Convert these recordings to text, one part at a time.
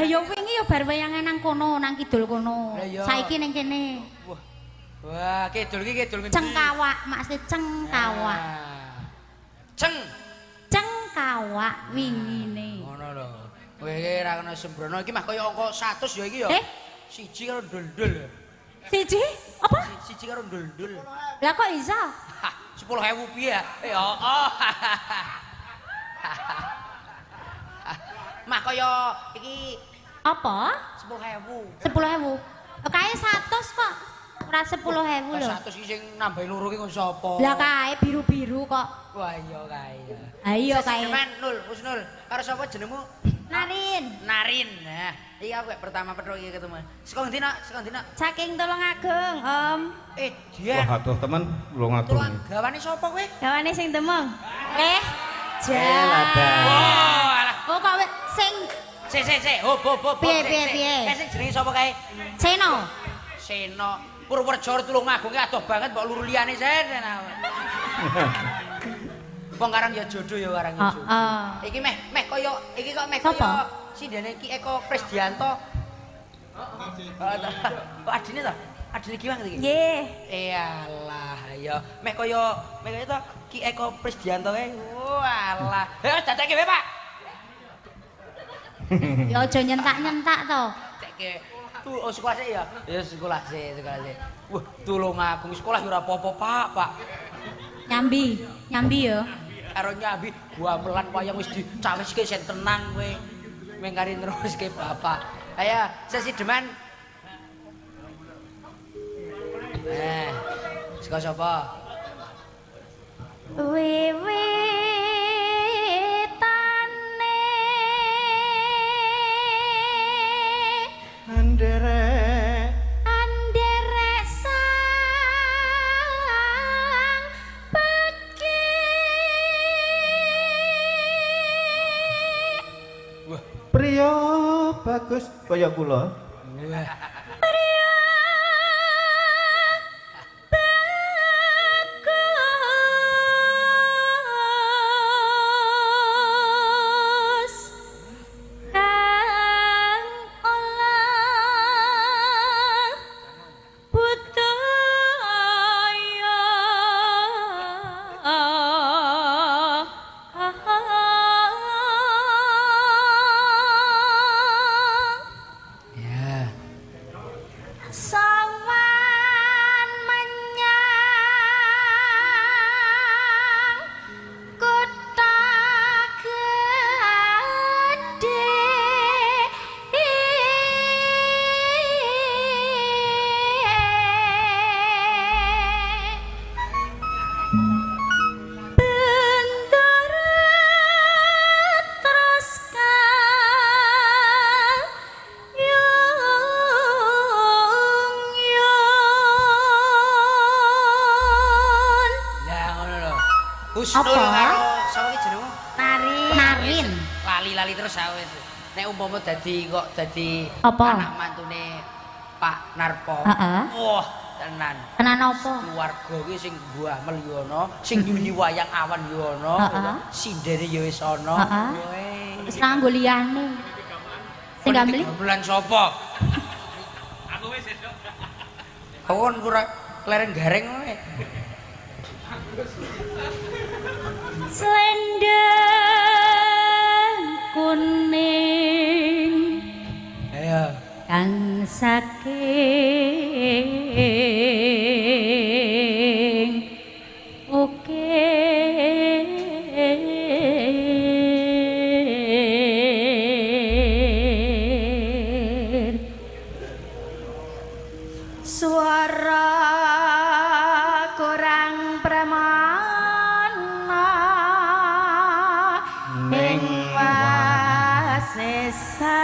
Lah ya wingi ya bar wayangan nang kono, nang kidul kono. Saiki ning kene. Wah, kidul iki kidul ngendi? Cengkawak, maksud cengkawak. Cengkawak wingine. Ngono lho. Kowe iki ra kena sembrono iki mah kaya angka 100 ya iki ya. Siji karo ndul-ndul. Siji? Apa? Siji karo ndul-ndul. Lah kok iso? 10.000 piye? Oh. Mah kaya iki apa? 10.000. 10.000. Kae 100 kok. Ora 10.000 lho. 100 iki sing nambahi loro ki kok sapa? Lah kae biru-biru kok. Wah iya kae ya. Ha iya kae. Nul, wis Nul. Karo sapa jenengmu? Narin. Nah, iki aku pertama petruk iki ketemu. Saka ndi nak? Saking Tulungagung, Om. Dian. Wah, aduh teman Tulungagung. Gawane sapa kowe? Gawane sing demong. Lada. Oh, kok sing Sik. Hop. Piye? Sing jenenge sapa kae? Seno. Purworejo Tulungagung ki adoh banget mbok luru liyane sen. Wong Karang ya jodoh ya Karang ya jodoh. Iki meh kaya iki kok meh kaya sindene Ki Eko Prisdianto. Kok adine to? Adine Ki Wang iki? Nggih. Iyalah ya. Meh kaya to Ki Eko Prisdianto kae. Walah. Wis dadekke wae, Pak. Ya aja nyentak-nyentak to. Cekke. Tuh sekolah sik ya. Ya sekolah sik. Wah, Tulungagung sekolah ya ora apa-apa, Pak. Nyambi ya. Karo nyambi gamelan wayang wis dicawiske sen tenang kowe. Mengkari neruske bapak. Ayo, sesi deman. Saka sapa? Wiwitane Anderek sang peki. Wah, priya bagus kaya kula. Husnul karo sapa iki jenengmu? Narin. Lali terus awet. Nek umpama dadi anak mantune Pak Narpo. Wah, tenan. Tenan apa? Keluarga ki sing mbamel yo ana, sing nyuyi wayang awan yo ana, sindene yo wis ana. Wis nganggo liyane. Sing gambling bulan sapa? Aku wis esuk. Awon ora klereng gareng kowe. Selendang kuning ayo kang saking ukir suara kurang pramana ing wasesa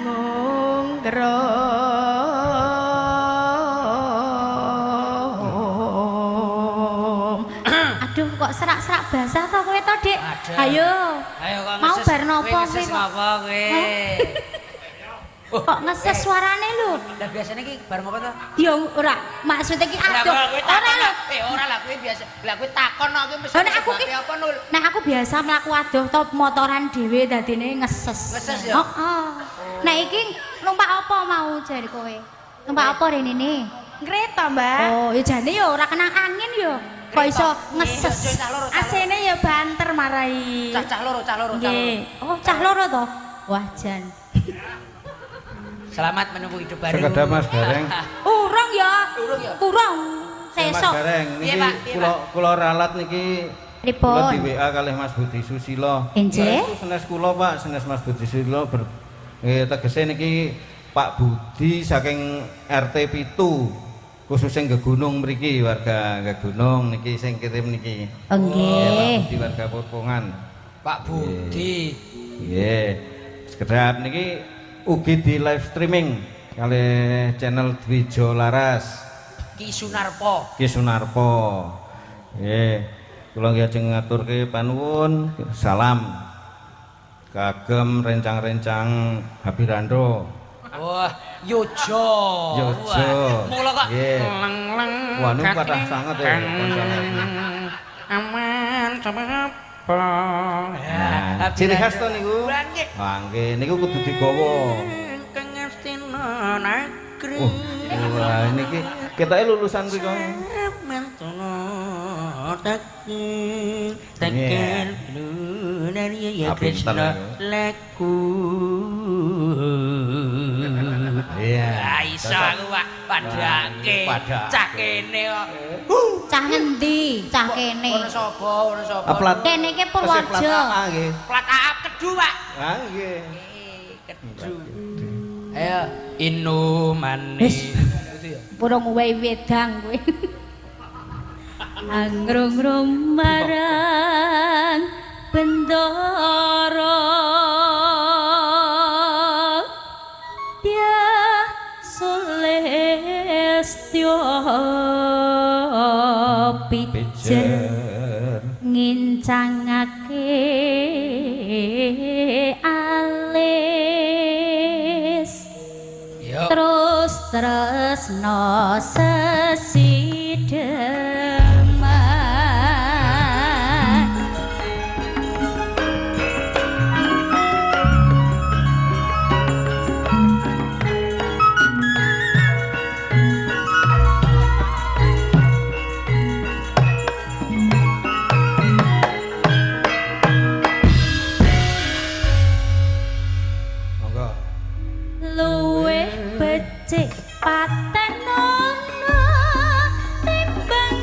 ngunggrom. Aduh kok serak-serak basah to kowe to, Dik? Ayo. Ayo kok mau bar nopo kowe? Napa kowe? Kok ngeses suarane lho? Lah biasane iki bareng apa to? Ya ora, maksudnya iki aduh. Ora lho. Ora lah kuwi biasa. Lah kuwi takon kok kuwi mesti nek aku ki apa nul? Nek aku biasa mlaku adoh to motoran dhewe dadine ngeses. Ngeses ya? Heeh. Nek iki numpak apa mau jare kowe? Numpak apa rene ne? Kereta, Mbak. Oh, ya jane ya ora kena angin ya. Kok iso ngeses. AC-ne ya banter marai. Cah loro. Nggih. Oh, cah loro to? Wah, jan. Selamat menempuh hidup baru. Sekedar Mas Gareng. Urung ya. Urung. Mas Sesok. Gareng niki kula ralat niki Pripun? kula di WA kalih Mas Budi Susilo. Nggih. Senes kula Pak, senes Mas Budi Susilo tegese niki Pak Budi saking RT 7 khususnya Gegunung mriki warga Gegunung niki sing kirim niki. Nggih. Pak Budi warga Popongan. Pak Budi. Nggih. Sekedap niki ugi di live streaming kali channel Dwijo Laras Ki Sunarpo. Ki Sunarpo. Nggih. Kula nggih ajeng ngaturke panuwun salam kagem rencang-rencang Habirandro. Wah, Yojo. Mula kok leng-leng. Wah, niku kathah sanget ya konsone. Aman sama apa? Nah, ciri khas to niku. Wah, nggih niku kudu digawa. Kengestina negeri. Wah, niki ketoke lulusan mriko. Mentono takir lunari ya Krishna laku. Iya, iso aku Pak padake. Cah kene kok. Cah ngendi? Cah kene. Ono sapa? Plat Kene iki Purworejo. nggih. Plat Aap Kedu, Pak. Ah nggih. Kedu. Ayo, inu manis. Burung wedang kowe. Anggrung-grung marang bendoro dia solestyo pijer ngincangake alis terus no sesideman. Luwih becik paten ono timbang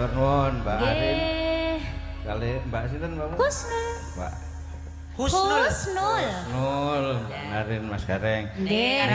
Matur nuwun Mbak Arin. Nggih. Kali Mbak sinten Mbak? Husnul. Mbak Husnul. Husnul. Nul, Mbak Arin Mas Gareng. Nggih.